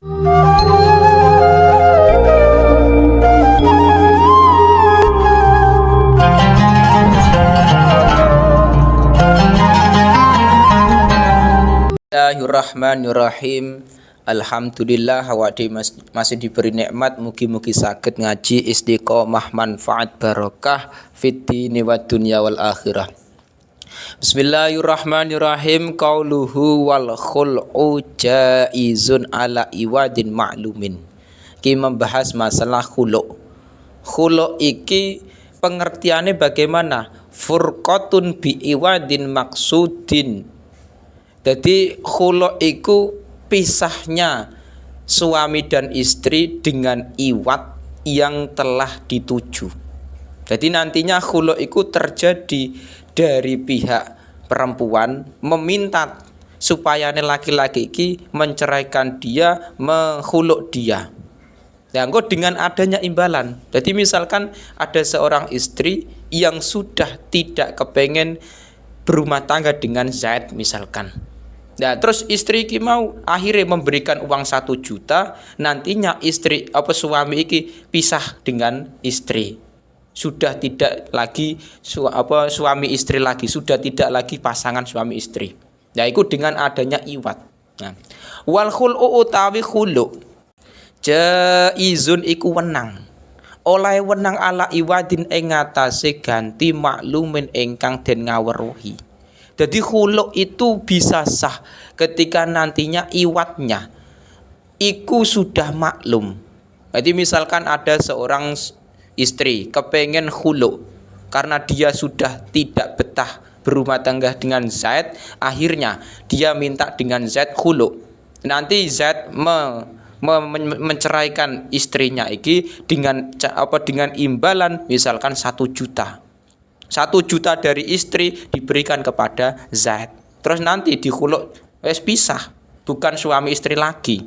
Bismillahirrahmanirrahim. Alhamdulillah awake masih diberi nikmat, mugi-mugi saged ngaji istiqomah manfaat barokah fid dini wad dunya wal akhirah. Bismillahirrahmanirrahim. Qauluhu wal khul'u jaizun ala iwadin ma'lumin. Ki membahas masalah khulu'. Khulu' iki pengertiannya bagaimana? Furqatun bi iwadin maksudin. Jadi khulu' iku pisahnya suami dan istri dengan iwad yang telah dituju. Jadi nantinya khulu' iku terjadi dari pihak perempuan meminta supaya laki-laki iki menceraikan dia, menghulu' dia. Nah, engko dengan adanya imbalan. Jadi misalkan ada seorang istri yang sudah tidak kepengen berumah tangga dengan Zaid misalkan. Nah, terus istri iki mau akhirnya memberikan uang 1 juta, nantinya suami iki pisah dengan istri. Sudah tidak lagi suami istri lagi, sudah tidak lagi pasangan suami istri. Nah, itu dengan adanya iwad. Nah, wal khul'u utawi khulu' jaizun iku wenang. Oleh wenang ala iwadin ing ngatasé ganti maklumin ingkang den ngaweruhi. Jadi khulu' itu bisa sah ketika nantinya iwadnya iku sudah maklum. Jadi misalkan ada seorang istri kepengen khulu' karena dia sudah tidak betah berumah tangga dengan Zaid, akhirnya dia minta dengan Zaid khulu'. Nanti Zaid menceraikan istrinya iki dengan imbalan misalkan 1 juta. 1 juta dari istri diberikan kepada Zaid. Terus nanti di khulu' wis pisah, bukan suami istri lagi.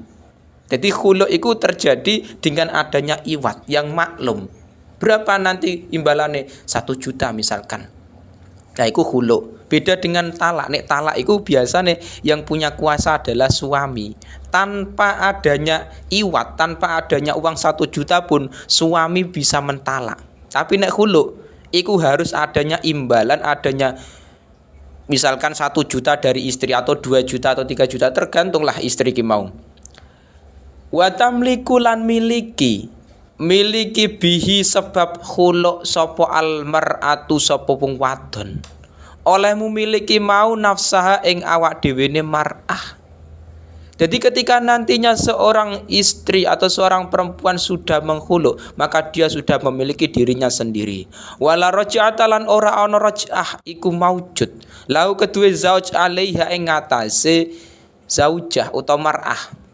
Jadi khulu' itu terjadi dengan adanya iwad yang maklum. Berapa nanti imbalannya? 1 juta misalkan. Nah, itu khulu'. Beda dengan talak. Nek talak itu biasanya yang punya kuasa adalah suami. Tanpa adanya iwad, tanpa adanya uang 1 juta pun suami bisa mentalak. Tapi nek khulu' itu harus adanya imbalan, adanya misalkan 1 juta dari istri atau 2 juta atau 3 juta, tergantunglah istri ki mau. Wa tamliku lan miliki bihi sebab khulu' sapa almar'atu sapa wong wadon. Olehmu miliki mau nafsaha ing awak dhewene mar'ah. Jadi ketika nantinya seorang istri atau seorang perempuan sudah menghulu, maka dia sudah memiliki dirinya sendiri. Wala raj'ata lan ora ana raj'ah iku maujud. Lau kedue zauj alaiha ing ngatasé zaujah utawa mar'ah.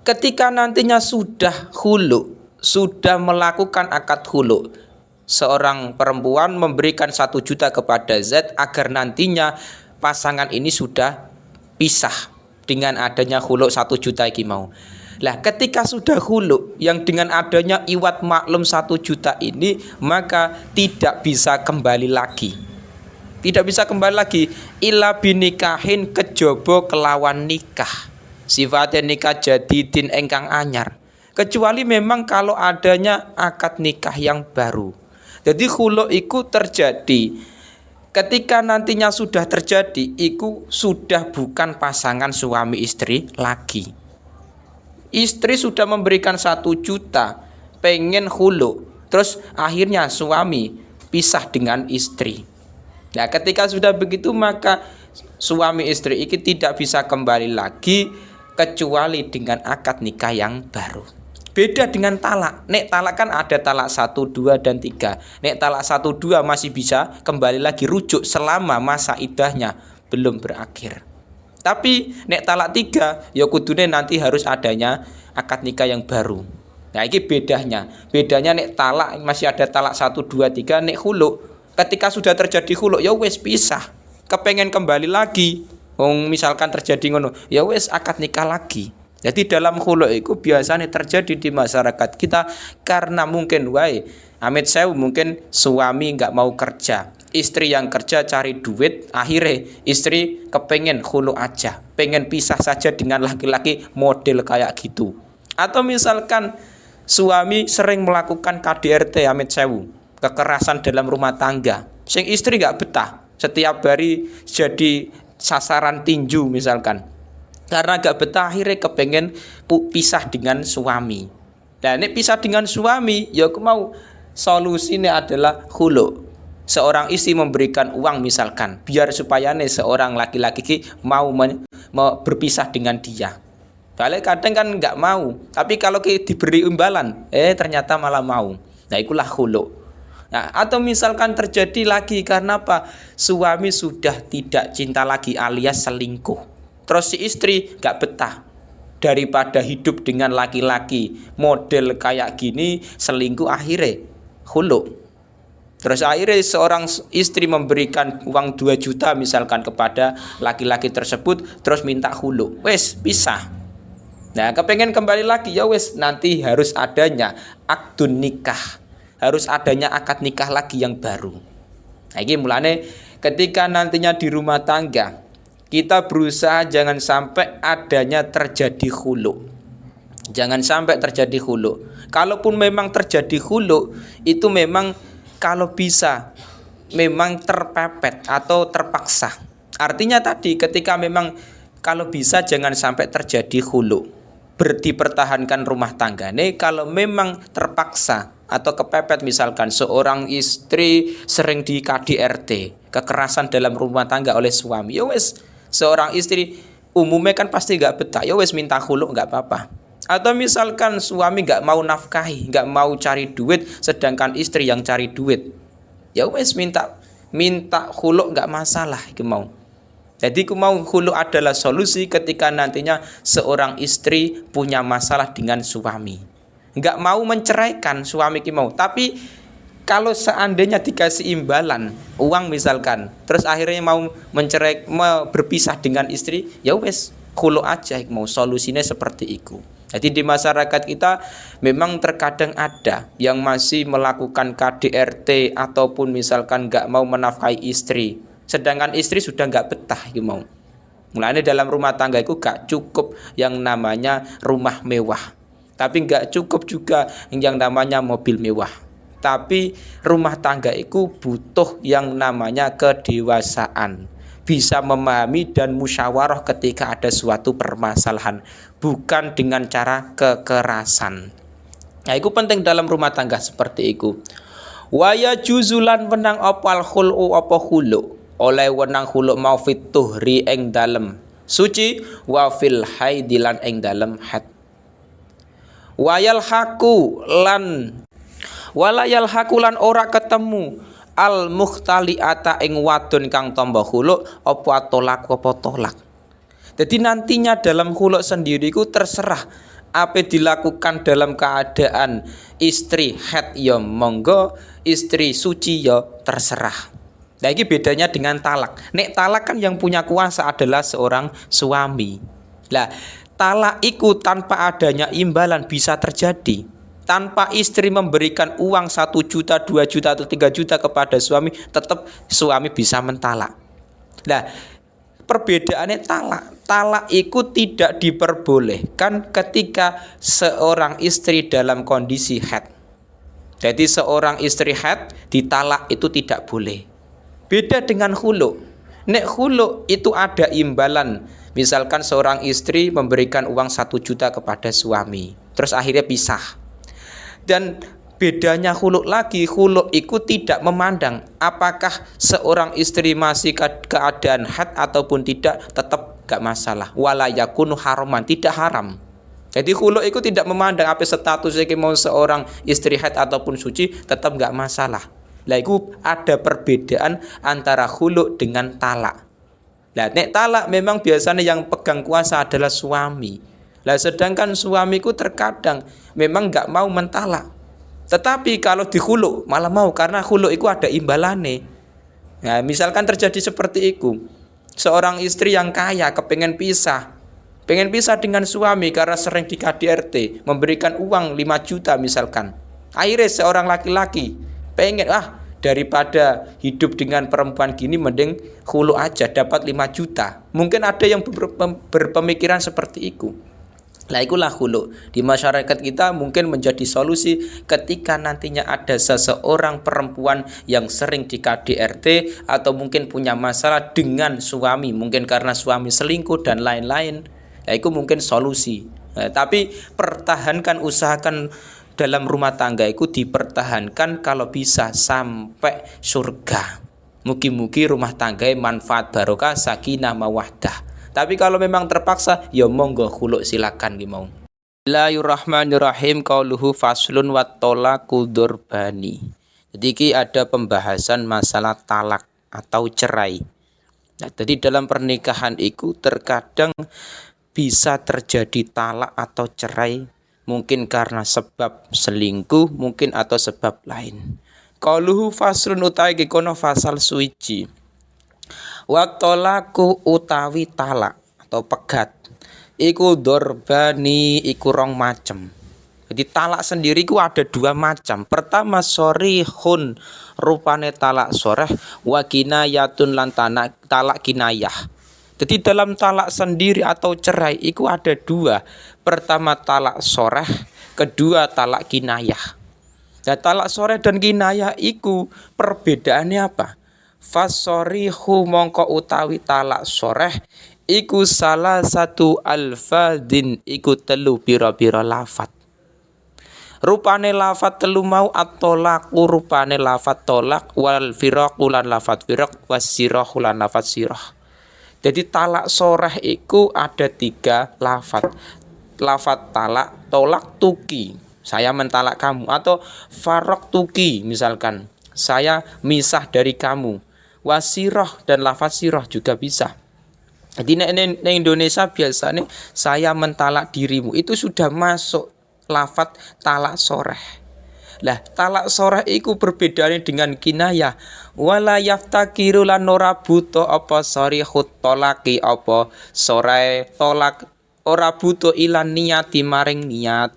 Ketika nantinya sudah hulu, sudah melakukan akad hulu, seorang perempuan memberikan 1 juta kepada Z agar nantinya pasangan ini sudah pisah dengan adanya hulu 1 juta iki mau. Lah, ketika sudah hulu yang dengan adanya iwad maklum 1 juta ini, maka tidak bisa kembali lagi. Tidak bisa kembali lagi illa binikahin kejaba kelawan nikah. Sifatnya nikah jadidin engkang anyar. Kecuali memang kalau adanya akad nikah yang baru. Jadi hulu itu terjadi ketika nantinya sudah terjadi, itu sudah bukan pasangan suami istri lagi. Istri sudah memberikan 1 juta, pengen hulu, terus akhirnya suami pisah dengan istri. Nah, ketika sudah begitu maka suami istri ini tidak bisa kembali lagi kecuali dengan akad nikah yang baru. Beda dengan talak. Nek talak kan ada talak 1, 2, dan 3. Nek talak 1, 2 masih bisa kembali lagi rujuk selama masa iddahnya belum berakhir. Tapi nek talak 3 ya kudune nanti harus adanya akad nikah yang baru. Nah, ini bedanya. Bedanya nek talak masih ada talak 1, 2, 3. Nek hulu ketika sudah terjadi hulu ya wis pisah. Kepengen kembali lagi. Misalkan terjadi ngono, ya wis akad nikah lagi. Jadi dalam khulu' itu biasanya terjadi di masyarakat kita karena mungkin amit sewu mungkin suami nggak mau kerja Istri yang kerja cari duit, akhirnya istri kepengen khulu aja, pengen pisah saja dengan laki-laki model kayak gitu. Atau misalkan suami sering melakukan KDRT, amit sewu, kekerasan dalam rumah tangga, sing istri gak betah, setiap hari jadi sasaran tinju misalkan, karena gak betah akhirnya kepengen pisah dengan suami. Dan ini pisah dengan suami, ya aku mau solusinya adalah khulu. Seorang istri memberikan uang misalkan, biar supaya seorang laki-laki mau berpisah dengan dia. Balik kadang kan nggak mau, tapi kalau diberi imbalan, ternyata malah mau. Nah itulah khulu. Nah, atau misalkan terjadi lagi karena apa? Suami sudah tidak cinta lagi alias selingkuh. Terus si istri nggak betah, daripada hidup dengan laki-laki model kayak gini selingkuh, akhirnya khulu. Terus akhirnya seorang istri memberikan uang 2 juta misalkan kepada laki-laki tersebut, terus minta khulu, wes pisah. Nah kepengen kembali lagi, ya wes nanti harus adanya akdun nikah, harus adanya akad nikah lagi yang baru. Nah ini mulanya ketika nantinya di rumah tangga, kita berusaha jangan sampai adanya terjadi khulu. Jangan sampai terjadi khulu. Kalaupun memang terjadi khulu, itu memang kalau bisa memang terpepet atau terpaksa. Artinya tadi ketika memang kalau bisa jangan sampai terjadi khulu, dipertahankan rumah tangga. Nih kalau memang terpaksa atau kepepet, misalkan seorang istri sering di KDRT, kekerasan dalam rumah tangga oleh suami, ya wes seorang istri umumnya kan pasti gak betah, ya wes minta khulu gak apa-apa. Atau misalkan suami gak mau nafkahi, gak mau cari duit, sedangkan istri yang cari duit, ya wes minta khulu gak masalah, itu mau. Jadi aku mau khulu adalah solusi ketika nantinya seorang istri punya masalah dengan suami, gak mau menceraikan suami ki mau, tapi kalau seandainya dikasih imbalan uang misalkan, terus akhirnya mau mau berpisah dengan istri, ya wes khulu aja, mau solusinya seperti itu. Jadi di masyarakat kita memang terkadang ada yang masih melakukan KDRT ataupun misalkan gak mau menafkahi istri, sedangkan istri sudah gak betah gitu mau. Mulanya dalam rumah tangga itu gak cukup yang namanya rumah mewah, tapi gak cukup juga yang namanya mobil mewah. Tapi rumah tangga itu butuh yang namanya kedewasaan, bisa memahami dan musyawarah ketika ada suatu permasalahan, bukan dengan cara kekerasan. Nah, itu penting dalam rumah tangga seperti itu. Waya juzulan wenang opal khulu apa khulu, oleh wenang khulu mau fituhri ing dalem suci, wa fil haidilan ing dalem had. Wayal haku lan walayal hakulan ora ketemu al mukhtaliata ing wadon kang tambah khulu apa tolak apa tolak. Jadi nantinya dalam khulu sendiri ku terserah apa dilakukan dalam keadaan istri haid ya monggo, istri suci ya terserah. Nah ini bedanya dengan talak. Nek talak kan yang punya kuasa adalah seorang suami. Lah talak itu tanpa adanya imbalan bisa terjadi. Tanpa istri memberikan uang 1 juta, 2 juta atau 3 juta kepada suami, tetap suami bisa mentalak. Nah, perbedaannya talak itu tidak diperbolehkan ketika seorang istri dalam kondisi haid. Jadi seorang istri haid ditalak itu tidak boleh. Beda dengan khulu. Nek khulu itu ada imbalan. Misalkan seorang istri memberikan uang 1 juta kepada suami, terus akhirnya pisah. Dan bedanya khulu lagi, khulu itu tidak memandang apakah seorang istri masih keadaan haid ataupun tidak, tetap gak masalah. Wala yakunu haraman, tidak haram. Jadi khulu itu tidak memandang apa statusnya mau seorang istri haid ataupun suci, tetap gak masalah. Lah itu ada perbedaan antara khulu dengan talak. Lah nek talak memang biasanya yang pegang kuasa adalah suami. Lah sedangkan suamiku terkadang memang gak mau mentalak. Tetapi kalau di khulu malah mau, karena khulu itu ada imbalane. Nah, misalkan terjadi seperti itu. Seorang istri yang kaya kepengen pisah dengan suami karena sering di KDRT, memberikan uang 5 juta misalkan. Akhirnya seorang laki-laki pengen Daripada hidup dengan perempuan gini mending khulu aja dapat 5 juta. Mungkin ada yang berpemikiran seperti itu. Nah itulah khulu. Di masyarakat kita mungkin menjadi solusi ketika nantinya ada seseorang perempuan yang sering di KDRT atau mungkin punya masalah dengan suami, mungkin karena suami selingkuh dan lain-lain. Ya itu mungkin solusi. Nah, tapi pertahankan, usahakan dalam rumah tangga itu dipertahankan kalau bisa sampai surga. Mugi-mugi rumah tangga manfaat barokah sakinah mawaddah. Tapi kalau memang terpaksa ya monggo khulu silakan gimau. Bismillahirrahmanirrahim. Qauluhu faslun wat talaqu durbani. Jadi ini ada pembahasan masalah talak atau cerai. Nah, jadi dalam pernikahan itu terkadang bisa terjadi talak atau cerai, mungkin karena sebab selingkuh, mungkin atau sebab lain. Qauluhu faslun utawi kono fasal suci. Wa talaqu utawi talak atau pegat. Iku dorbani iku rong macem. Jadi talak sendiri ku ada 2 macam. Pertama sorihun, rupane talak soreh, wa kinayatun lan talak kinayah. Jadi dalam talak sendiri atau cerai itu ada 2. Pertama talak soreh, kedua talak kinayah. Nah, talak soreh dan kinayah itu perbedaannya apa? Fasorihu mongko utawi talak soreh iku salah satu alfadin iku telu pira-pira lafat. Rupane lafat telu mau at-tolaqu rupane lafat tolak wal firaqu lan lafat firaq wasirahu lan lafat sirah. Jadi talak soreh itu ada 3 lafat. Lafat talak, tolak tuki, saya mentalak kamu, atau farok tuki, misalkan saya misah dari kamu. Wasiroh dan lafat siroh juga bisa. Jadi di Indonesia biasanya saya mentalak dirimu itu sudah masuk lafat talak soreh. Lah talak soreh iku perbedaannya dengan kinayah. Wala yaftakiru lan ora buta apa sarihut talaqi apa soreh tolak ora buta ilan niati maring niat.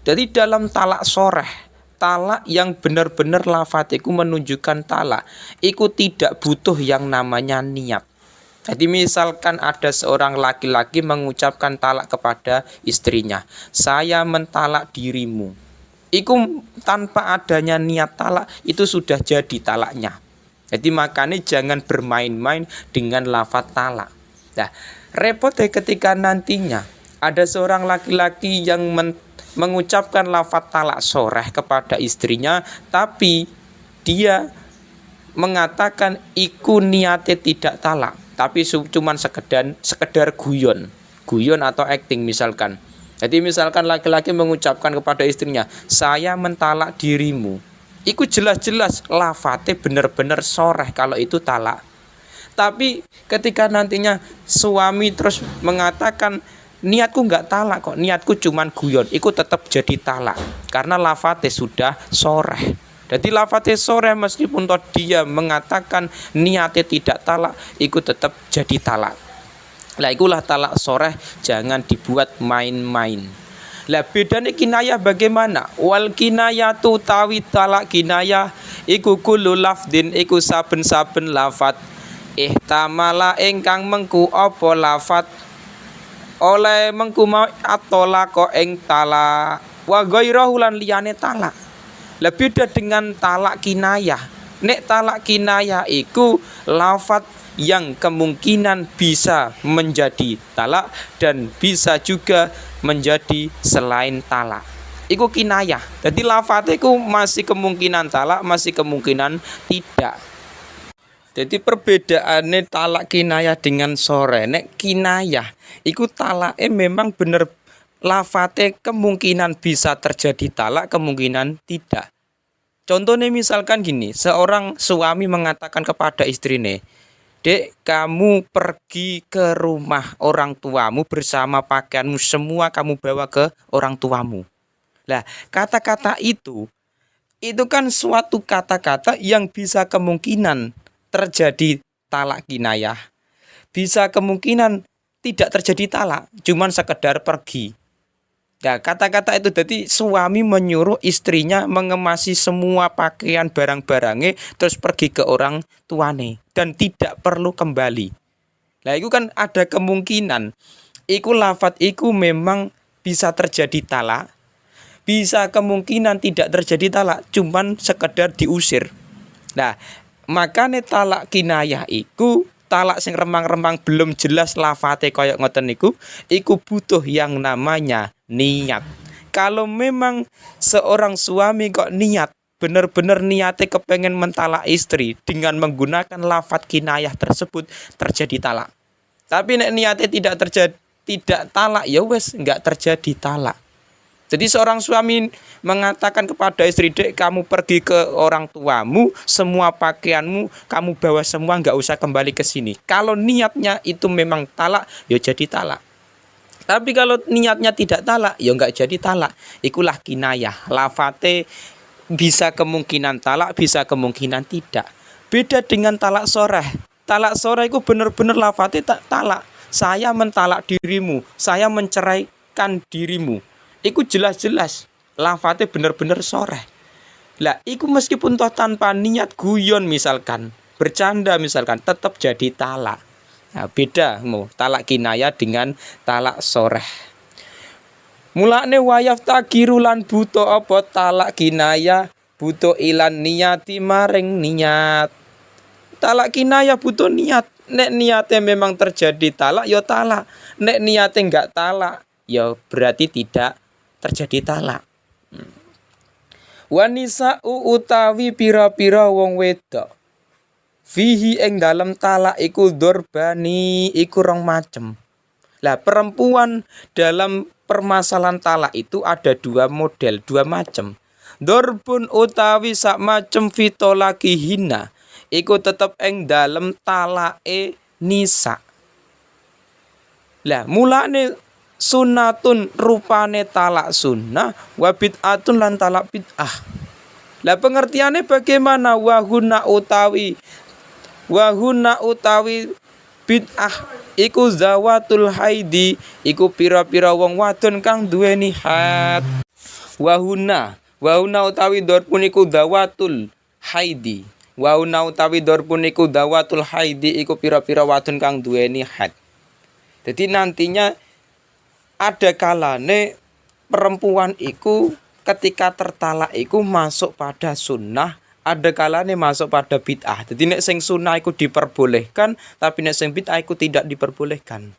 Jadi dalam talak soreh, talak yang benar-benar lafaz iku menunjukkan talak, iku tidak butuh yang namanya niat. Jadi misalkan ada seorang laki-laki mengucapkan talak kepada istrinya, saya mentalak dirimu. Iku tanpa adanya niat talak itu sudah jadi talaknya. Jadi makanya jangan bermain-main dengan lafaz talak. Nah, repot ketika nantinya ada seorang laki-laki yang mengucapkan lafaz talak soreh kepada istrinya, tapi dia mengatakan iku niate tidak talak, tapi cuman sekedar guyon atau acting misalkan. Jadi misalkan laki-laki mengucapkan kepada istrinya, saya mentalak dirimu. Iku jelas-jelas lafate benar-benar soreh kalau itu talak. Tapi ketika nantinya suami terus mengatakan niatku enggak talak kok, niatku cuman guyon, iku tetap jadi talak karena lafate sudah soreh. Jadi lafate soreh meskipun dia mengatakan niatnya tidak talak, iku tetap jadi talak. Lah ikulah talak soreh, jangan dibuat main-main. Lah bedanya kinayah bagaimana? Wal kinayatu tawi talak kinayah iku kullu lafdin iku saben-saben lafat ihtamala ingkang mengku apa lafat oleh mengku mau atolako ing talak wa ghairahu lan liyane talak. Lah beda dengan talak kinayah. Nek talak kinayah iku lafat yang kemungkinan bisa menjadi talak dan bisa juga menjadi selain talak. Iku kinayah. Jadi lafate iku masih kemungkinan talak, masih kemungkinan tidak. Jadi perbedaannya talak kinayah dengan sore. Nek kinayah iku talake memang bener lafate kemungkinan bisa terjadi talak, kemungkinan tidak. Contohnya misalkan gini, seorang suami mengatakan kepada istrinya, Dek, kamu pergi ke rumah orang tuamu bersama pakaianmu semua kamu bawa ke orang tuamu. Nah, kata-kata itu kan suatu kata-kata yang bisa kemungkinan terjadi talak kinayah. Bisa kemungkinan tidak terjadi talak, cuman sekedar pergi. Ya, kata-kata itu jadi suami menyuruh istrinya mengemasi semua pakaian barang-barangnya terus pergi ke orang tuane dan tidak perlu kembali. Nah, itu kan ada kemungkinan iku lafat iku memang bisa terjadi talak, bisa kemungkinan tidak terjadi talak, cuman sekedar diusir. Nah, makanya talak kinayah iku talak sing remang-remang belum jelas lafate koyok ngoten iku butuh yang namanya niat. Kalau memang seorang suami kok niat benar-benar niatnya kepengen mentalak istri dengan menggunakan lafat kinayah tersebut terjadi talak. Tapi nek niatnya tidak terjadi tidak talak ya wes nggak terjadi talak. Jadi seorang suami mengatakan kepada istri, dek kamu pergi ke orang tuamu, semua pakaianmu kamu bawa semua, nggak usah kembali ke sini. Kalau niatnya itu memang talak, ya jadi talak. Tapi kalau niatnya tidak talak, ya nggak jadi talak. Ikulah kinayah. Lafate bisa kemungkinan talak, bisa kemungkinan tidak. Beda dengan talak soreh. Talak soreh itu benar-benar lafate talak. Saya mentalak dirimu, saya menceraikan dirimu. Iku jelas-jelas lafate bener-bener soreh. Lah, iku meskipun toh tanpa niat guyon misalkan, bercanda misalkan, tetap jadi talak. Nah, beda talak kinaya dengan talak soreh. Mulane wayaf takiru lan buto apa talak kinaya buto ilan niyati maring niat. Talak kinaya butuh niat. Nek niatnya memang terjadi talak, ya talak. Nek niatnya enggak talak, ya berarti tidak terjadi talak. Wanisa utawi pira-pira wong wedok fihi ing dalem talak iku dorbani iku rong macem. Lah perempuan dalam permasalahan talak itu ada dua model, dua macam. Dorbun utawi sak macem fitolaki hina iku tetep ing dalem talake nisa. Lah mulane sunnatun rupane talak sunnah wa bid'atun lan talak bid'ah. Lah pengertiannya bagaimana? Wahuna utawi bid'ah iku zawatul haidi iku pira-pira wong wadon kang duweni haid. Wahuna utawi dorpun iku zawatul haidi. Wahuna utawi dorpun iku zawatul haidi iku pira-pira wadon kang duweni haid. Jadi nantinya ada kalane perempuan iku ketika tertalak iku masuk pada sunnah, ada kalane masuk pada bid'ah. Jadi nek sing sunnah iku diperbolehkan, tapi nek sing bid'ah iku tidak diperbolehkan.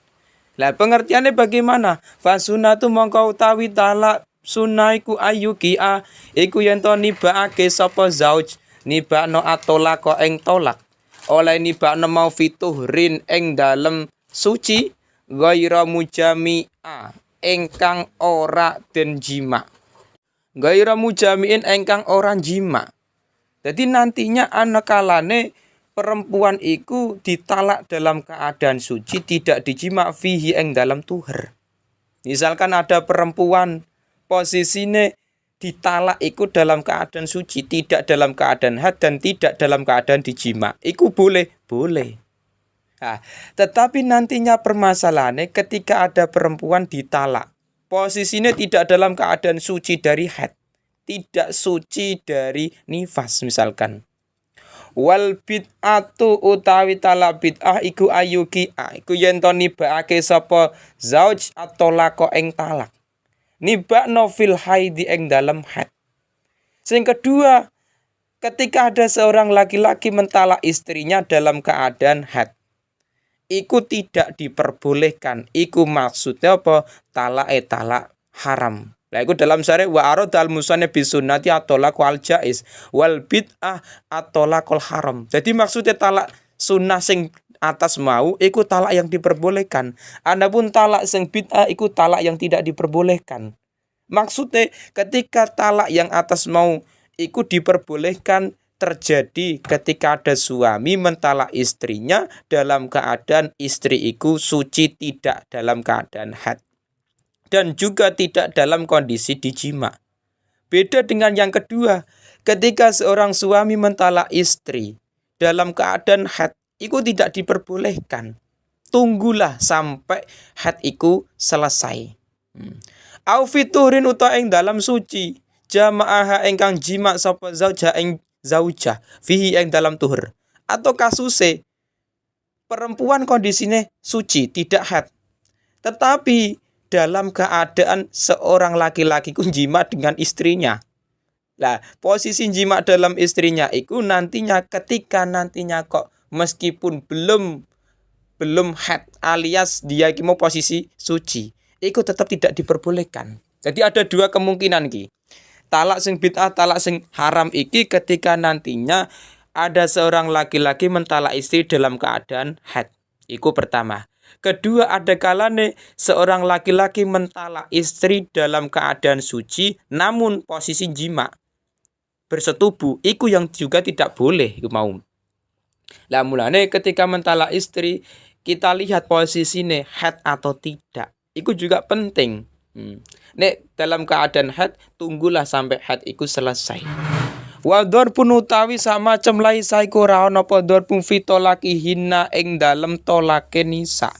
Lah pengertiannya bagaimana? Fa sunnatu mongko utawi talak sunnah iku ayyukia iku yen to nibaake sapa zauj nibakno atolak ing tolak. Oleh nibakno mau fituhrin ing dalem suci ghaira mujami'a engkang ora den jima. Ghaira mujami'in engkang ora jima. Jadi nantinya anak kalane perempuan iku ditalak dalam keadaan suci, tidak dijima fihi eng dalam tuher. Misalkan ada perempuan posisine ditalak iku dalam keadaan suci, tidak dalam keadaan haid dan tidak dalam keadaan dijima. Iku boleh. Nah, tetapi nantinya permasalahannya ketika ada perempuan ditalak, posisinya tidak dalam keadaan suci dari haid, tidak suci dari nifas misalkan. Wal bid'atu utawi talak bid'ah iku ayyuki'a iku yen to nibakake sapa zauj atolako ing talak. Nibakno fil haidi ing dalam haid. Sing kedua, ketika ada seorang laki-laki mentalak istrinya dalam keadaan haid, iku tidak diperbolehkan. Iku maksudnya apa? Talak haram. Lah iku dalam syariat wa aradal musannif bisunnati atolak wal jaiz wal bid'ah atolakul haram. Jadi maksudnya talak sunnah sing atas mau iku talak yang diperbolehkan. Adapun talak sing bid'ah iku talak yang tidak diperbolehkan. Maksudnya ketika talak yang atas mau iku diperbolehkan terjadi ketika ada suami mentalak istrinya dalam keadaan istri iku suci, tidak dalam keadaan haid dan juga tidak dalam kondisi dijima. Beda dengan yang kedua, ketika seorang suami mentalak istri dalam keadaan haid iku tidak diperbolehkan. Tunggulah sampai haid iku selesai. Au fiturin utawa ing dalam suci. Jama'aha ingkang jima sapa zauja ing zaujah fihi ing dalam tuhur. Atau kasuse perempuan kondisinya suci, tidak haid. Tetapi dalam keadaan seorang laki-laki ku jima dengan istrinya. Lah, posisi jima dalam istrinya itu nantinya ketika nantinya kok meskipun belum haid alias dia mau posisi suci, itu tetap tidak diperbolehkan. Jadi ada dua kemungkinan ki. Talak sing bid'ah, talak sing haram iki ketika nantinya ada seorang laki-laki mentalak istri dalam keadaan haid. Iku pertama. Kedua, ada kalane seorang laki-laki mentalak istri dalam keadaan suci namun posisi jima bersetubuh. Iku yang juga tidak boleh iku mau. Lah mulane ketika mentalak istri kita lihat posisinya haid atau tidak. Iku juga penting. Nek dalam keadaan haid tunggulah sampai haid iku selesai. Wa dzarpun utawi samacem lai saiku ra ono apa dzarpun fitolaki hina ing dalem tolake nisa.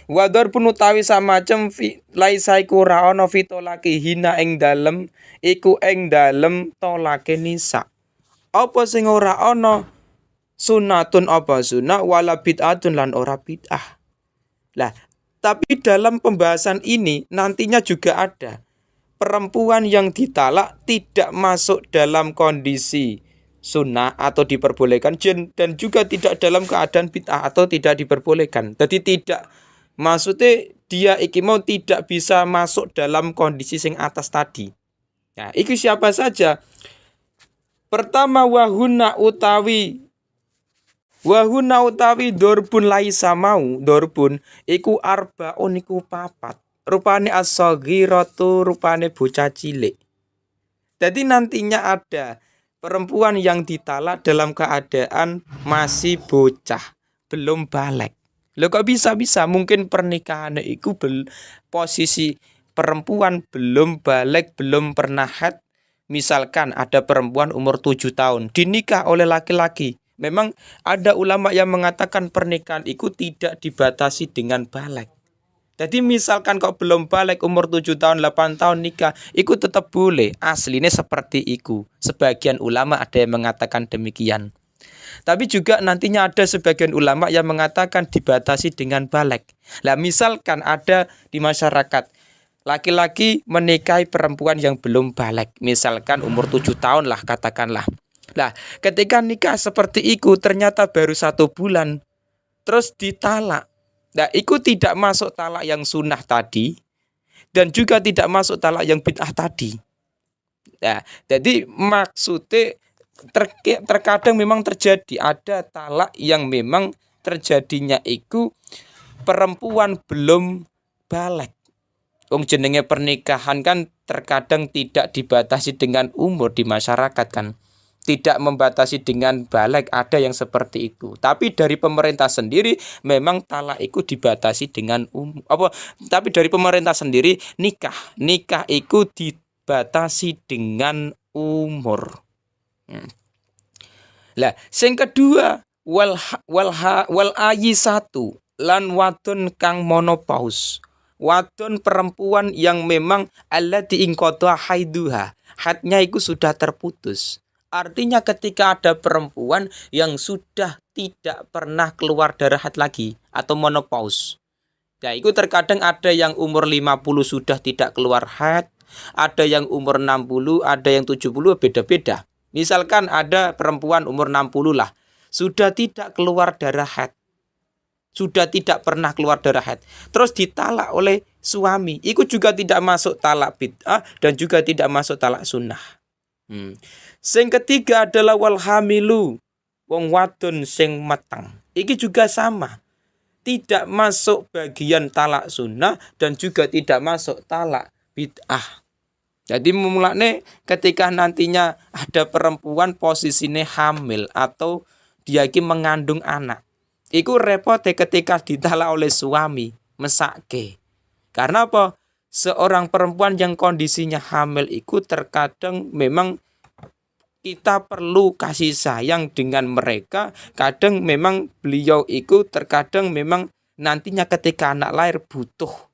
Wa dzarpun utawi samacem lai saiku ra ono fitolaki hina ing dalem iku ing dalem tolake nisa. Apa sing ora ono sunatun apa sunah wala bid'atun lan ora bid'ah. Lah tapi dalam pembahasan ini nantinya juga ada perempuan yang ditalak tidak masuk dalam kondisi sunnah atau diperbolehkan dan juga tidak dalam keadaan bid'ah atau tidak diperbolehkan. Jadi tidak maksudnya dia iki mau tidak bisa masuk dalam kondisi sing atas tadi. Nah, iki siapa saja? Pertama wahuna utawi dorbun laisa mau dorbun iku arbaun iku papat. Rupane as-saghiratu rupane bocah cilik. Jadi nantinya ada perempuan yang ditalak dalam keadaan masih bocah, belum balik. Loh kok bisa-bisa mungkin pernikahan iku posisi perempuan belum balik, belum pernah haid. Misalkan ada perempuan umur 7 tahun dinikah oleh laki-laki. Memang ada ulama yang mengatakan pernikahan itu tidak dibatasi dengan balik. Jadi misalkan kok belum balik umur 7 tahun, 8 tahun nikah, itu tetap boleh. Aslinya seperti itu. Sebagian ulama ada yang mengatakan demikian. Tapi juga nantinya ada sebagian ulama yang mengatakan dibatasi dengan balik. Lah misalkan ada di masyarakat laki-laki menikahi perempuan yang belum balik. Misalkan umur 7 tahun lah katakanlah. Nah, ketika nikah seperti itu ternyata baru 1 bulan, terus ditalak. Nah, itu tidak masuk talak yang sunnah tadi, dan juga tidak masuk talak yang bid'ah tadi. Nah, jadi maksudnya terkadang memang terjadi ada talak yang memang terjadinya itu perempuan belum balik. Wong jenenge pernikahan kan terkadang tidak dibatasi dengan umur di masyarakat kan. Tidak membatasi dengan balik, ada yang seperti itu. Tapi dari pemerintah sendiri memang talak itu dibatasi dengan tapi dari pemerintah sendiri nikah itu dibatasi dengan umur. Lah, sing kedua wal ayisatu lan wadon kang monopaus. Wadon perempuan yang memang allati inqata haiduha. Haidnya itu sudah terputus. Artinya ketika ada perempuan yang sudah tidak pernah keluar darah haid lagi atau menopause. Ya, itu terkadang ada yang umur 50 sudah tidak keluar haid, ada yang umur 60, ada yang 70, beda-beda. Misalkan ada perempuan umur 60 lah, sudah tidak keluar darah haid. Sudah tidak pernah keluar darah haid. Terus ditalak oleh suami. Itu juga tidak masuk talak bid'ah dan juga tidak masuk talak sunnah. Sing ketiga adalah wal hamilu, wong wadon sing matang. Iki juga sama. Tidak masuk bagian talak sunnah dan juga tidak masuk talak bid'ah. Jadi mulane ketika nantinya ada perempuan posisinya hamil atau dia iki mengandung anak. Iku repot ketika ditalak oleh suami, mesake. Karena apa? Seorang perempuan yang kondisinya hamil itu terkadang memang kita perlu kasih sayang dengan mereka. Kadang memang beliau itu terkadang memang nantinya ketika anak lahir butuh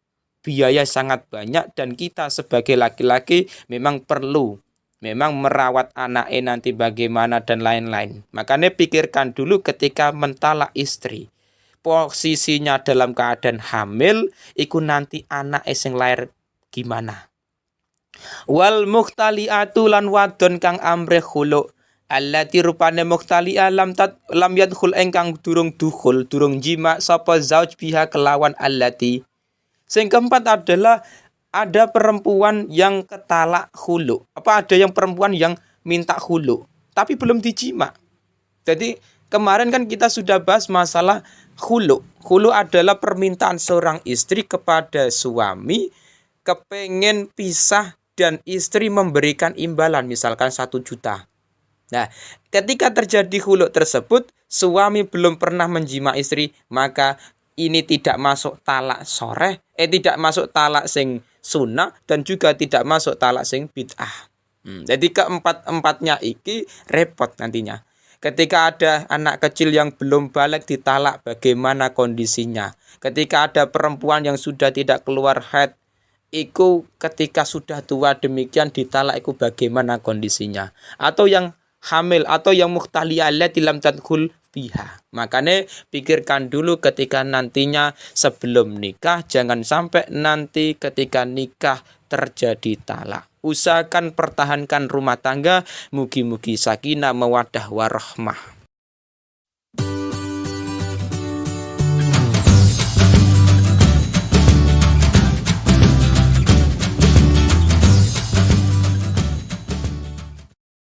biaya sangat banyak dan kita sebagai laki-laki memang perlu merawat anaknya nanti bagaimana dan lain-lain. Makanya pikirkan dulu ketika mentalak istri. Posisinya dalam keadaan hamil, iku nanti anak sing lahir gimana. Wal mukhtali'atu lan wadon kang amrih khulu allati rupane mukhtali'a lam yadkhul engkang durung jima sapa zauj biha kelawan allati. Sing keempat adalah ada perempuan yang ketalak khulu. Ada yang perempuan yang minta khulu tapi belum dijima. Jadi kemarin kan kita sudah bahas masalah khulu. Khulu adalah permintaan seorang istri kepada suami kepengen pisah dan istri memberikan imbalan misalkan 1 juta. Nah, ketika terjadi khulu tersebut, suami belum pernah menjima istri, maka ini tidak masuk talak soreh, tidak masuk talak sing sunnah dan juga tidak masuk talak sing bid'ah. Jadi keempat-empatnya iki repot nantinya. Ketika ada anak kecil yang belum balik ditalak, bagaimana kondisinya? Ketika ada perempuan yang sudah tidak keluar haid, iku ketika sudah tua demikian ditalak, iku bagaimana kondisinya? Atau yang hamil atau yang mukhtaliyah allati lam tadkhul biha. Makanya pikirkan dulu ketika nantinya sebelum nikah, jangan sampai nanti ketika nikah terjadi talak. Usahakan pertahankan rumah tangga, mugi-mugi sakinah mawaddah warahmah.